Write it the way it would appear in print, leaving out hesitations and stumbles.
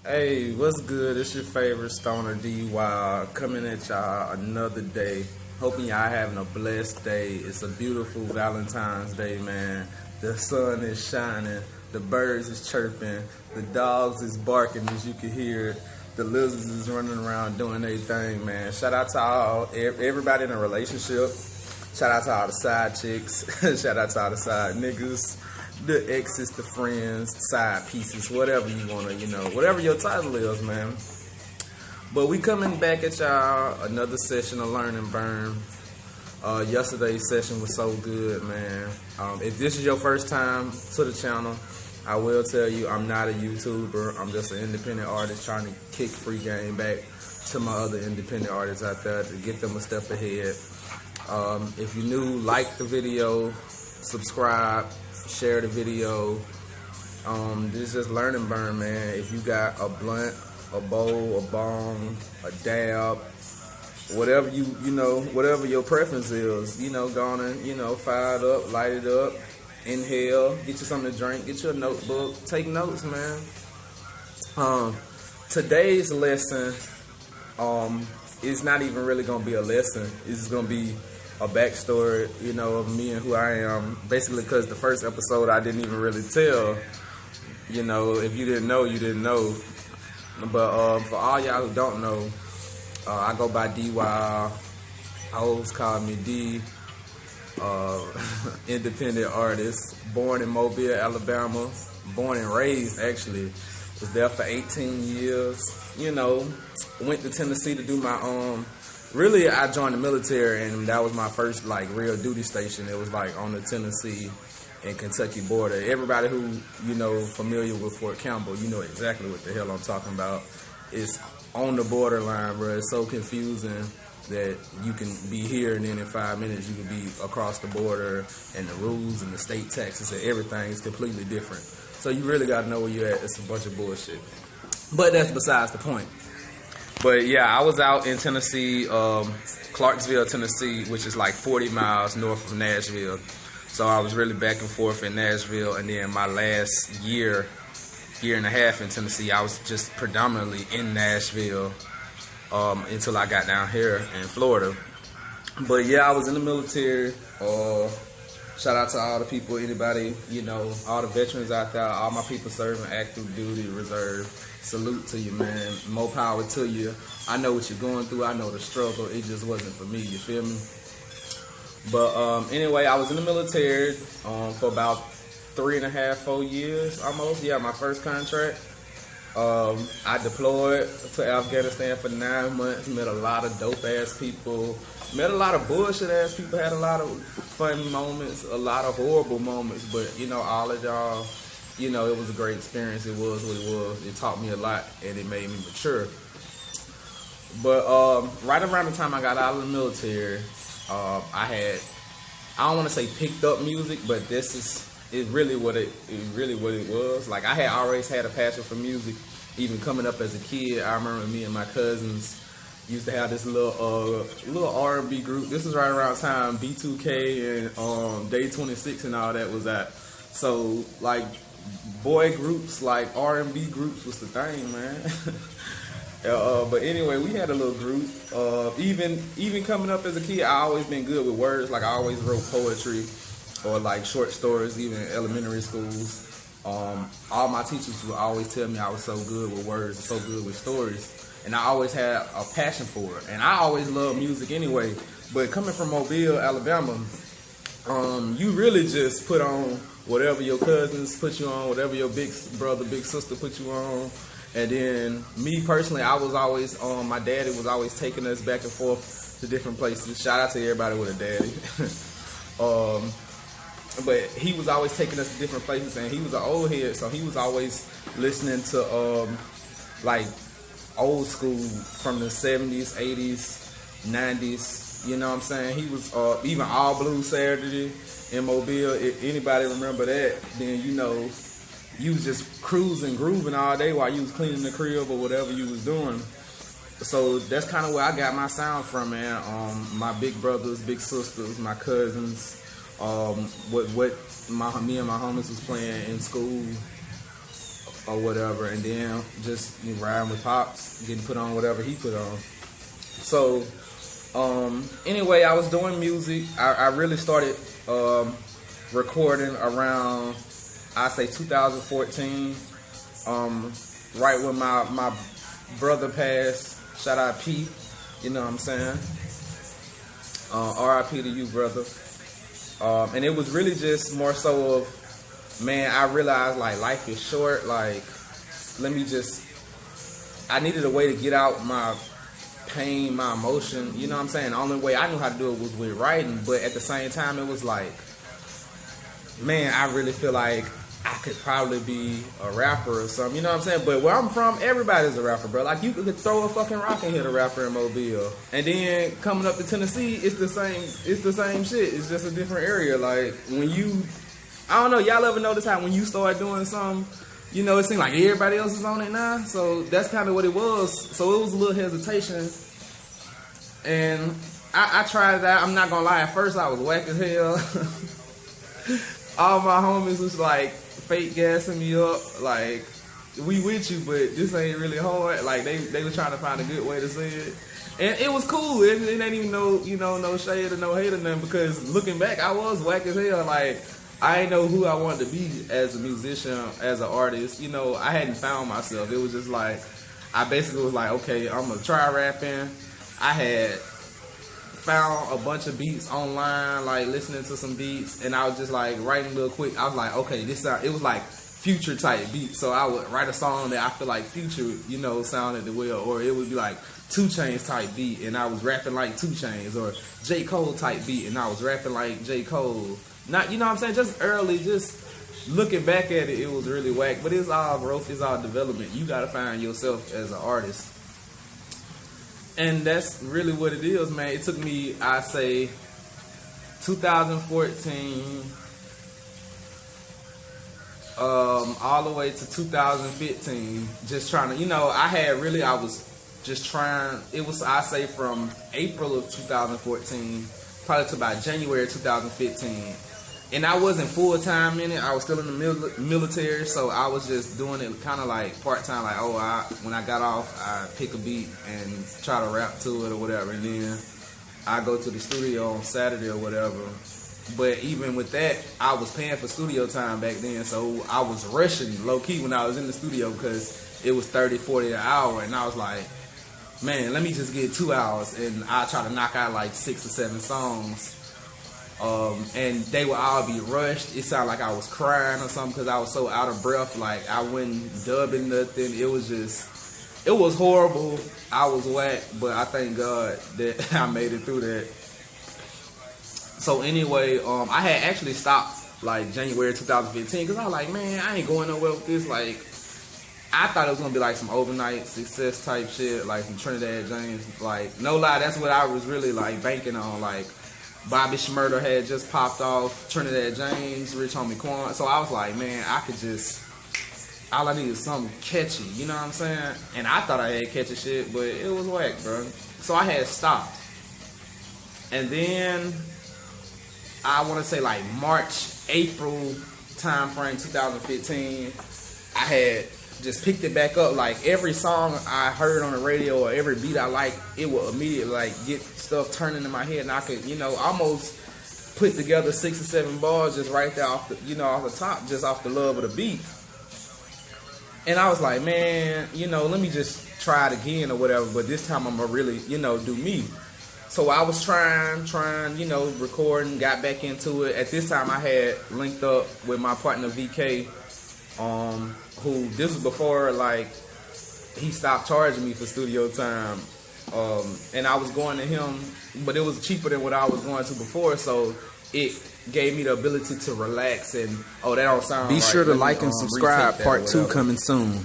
Hey, what's good? It's your favorite stoner, Dee Wile, coming at y'all another day. Hoping y'all having a blessed day. It's a beautiful Valentine's Day, man. The sun is shining, the birds is chirping, the dogs is barking as you can hear it. The lizards is running around doing their thing, man. Shout out to everybody in a relationship. Shout out to all the side chicks. Shout out to all the side niggas, the exes, the friends, side pieces, whatever you want to, whatever your title is, man. But we coming back at y'all, another session of Learn and Burn. Yesterday's session was so good, man. If this is your first time to the channel, I will tell you I'm not a YouTuber. I'm just an independent artist trying to kick free game back to my other independent artists out there to get them a step ahead. If you're new, like the video, subscribe, share the video. This is just Learn and Burn, man. If you got a blunt, a bowl, a bong, a dab, whatever whatever your preference is, go on and, fire it up, light it up, inhale, get you something to drink, get you a notebook, take notes, man. Today's lesson is not even really gonna be a lesson. It's just gonna be a backstory, of me and who I am. Basically, because the first episode I didn't even really tell. If you didn't know, you didn't know. But for all y'all who don't know, I go by Dee Wile. Hoes call me D. Independent artist, born in Mobile, Alabama. Born and raised, actually. Was there for 18 years. Went to Tennessee to do my really, I joined the military, and that was my first real duty station. It was on the Tennessee and Kentucky border. Everybody who familiar with Fort Campbell, you know exactly what the hell I'm talking about. It's on the borderline, bro. It's so confusing that you can be here and then in 5 minutes you can be across the border, and the rules and the state taxes and everything is completely different. So you really got to know where you're at. It's a bunch of bullshit. But that's besides the point. But yeah, I was out in Tennessee, Clarksville, Tennessee, which is 40 miles north of Nashville. So I was really back and forth in Nashville, and then my last year and a half in Tennessee, I was just predominantly in Nashville until I got down here in Florida. But yeah, I was in the military. Shout out to all the people, anybody, all the veterans out there, all my people serving active duty, reserve. Salute to you, man. More power to you. I know what you're going through. I know the struggle. It just wasn't for me. You feel me? But anyway, I was in the military for about 3.5, 4 years almost. Yeah, my first contract. I deployed to Afghanistan for 9 months. Met a lot of dope ass people. Met a lot of bullshit ass people. Had a lot of fun moments, a lot of horrible moments. But all of y'all, it was a great experience. It was what it was. It taught me a lot, and it made me mature. But right around the time I got out of the military, I don't want to say picked up music, but this is really what it was. I had always had a passion for music, even coming up as a kid. I remember me and my cousins used to have this little R&B group. This was right around time B2K and Day 26 and all that was at. So boy groups, R&B groups was the thing, man. But anyway, we had a little group. Even coming up as a kid, I always been good with words. I always wrote poetry or short stories, even in elementary schools. All my teachers would always tell me I was so good with words, so good with stories. And I always had a passion for it. And I always loved music anyway. But coming from Mobile, Alabama, you really just put on whatever your cousins put you on, whatever your big brother, big sister put you on. And then me personally, I was always my daddy was always taking us back and forth to different places. Shout out to everybody with a daddy. But he was always taking us to different places, and he was an old head, so he was always listening to old school from the 70s, 80s, 90s. You know what I'm saying? He was even All Blue Saturday in Mobile. If anybody remember that, then you was just cruising, grooving all day while you was cleaning the crib or whatever you was doing. So that's kind of where I got my sound from, man. My big brothers, big sisters, my cousins, what me and my homies was playing in school. or whatever, and then just riding with Pops, getting put on whatever he put on. So anyway, I was doing music. I really started recording around, I say 2014, right when my brother passed. Shout out P, you know what I'm saying? R.I.P. to you, brother. And it was really just more so of, man, I realized like life is short. Like, I needed a way to get out my pain, my emotion. You know what I'm saying? The only way I knew how to do it was with writing. But at the same time, it was like, man, I really feel like I could probably be a rapper or something. You know what I'm saying? But where I'm from, everybody's a rapper, bro. Like, you could throw a fucking rock and hit a rapper in Mobile. And then coming up to Tennessee, it's the same shit. It's just a different area. Like, when you, I don't know, y'all ever notice how when you start doing something, you know, it seems like everybody else is on it now. So that's kind of what it was. So it was a little hesitation. And I tried it out. I'm not gonna lie, at first I was whack as hell. All my homies was like fake gassing me up, like, we with you, but this ain't really hard. Like, they were trying to find a good way to say it. And it was cool. It ain't even no shade or no hate or nothing, because looking back, I was whack as hell. Like, I didn't know who I wanted to be as a musician, as an artist. You know, I hadn't found myself. It was just like, I basically was like, okay, I'm gonna try rapping. I had found a bunch of beats online, like listening to some beats, and I was just like writing real quick. I was like, okay, it was like Future type beats, so I would write a song that I feel like Future, you know, sounded the well, or it would be like 2 Chainz type beat, and I was rapping like 2 Chainz, or J. Cole type beat, and I was rapping like J. Cole. Not, you know what I'm saying, just early, just looking back at it, it was really whack, but it's all growth, it's all development. You gotta find yourself as an artist. And that's really what it is, man. It took me, I say, 2014, all the way to 2015, just trying to, you know, I was just trying, it was, I say, from April of 2014, probably to about January 2015. And I wasn't full-time in it. I was still in the military, so I was just doing it kind of like part-time, like, when I got off, I pick a beat and try to rap to it or whatever, and then I go to the studio on Saturday or whatever. But even with that, I was paying for studio time back then, so I was rushing low-key when I was in the studio, because it was 30, 40 an hour, and I was like, man, let me just get 2 hours, and I try to knock out like 6 or 7 songs. And they would all be rushed. It sounded like I was crying or something, because I was so out of breath. Like, I wasn't dubbing nothing. It was horrible. I was whack, but I thank God that I made it through that. So anyway, I had actually stopped like January 2015, because I was like, man, I ain't going nowhere with this. Like, I thought it was gonna be like some overnight success type shit, like some Trinidad James. Like, no lie, that's what I was really like banking on. Like, Bobby Shmurda had just popped off, Trinidad James, Rich Homie Quan. So I was like, man, all I need is something catchy, you know what I'm saying? And I thought I had catchy shit, but it was whack, bro. So I had stopped. And then, I want to say like March, April time frame 2015, I had just picked it back up. Like, every song I heard on the radio or every beat I liked, it would immediately like get stuff turning in my head, and I could, you know, almost put together 6 or 7 bars just right there off the, you know, off the top, just off the love of the beat. And I was like, man, you know, let me just try it again or whatever, but this time I'm gonna really, you know, do me. So I was trying, you know, recording, got back into it. At this time I had linked up with my partner VK, who, this was before like he stopped charging me for studio time, and I was going to him, but it was cheaper than what I was going to before, so it gave me the ability to relax. And that don't sound Be right. sure to like and subscribe. Part 2 coming soon.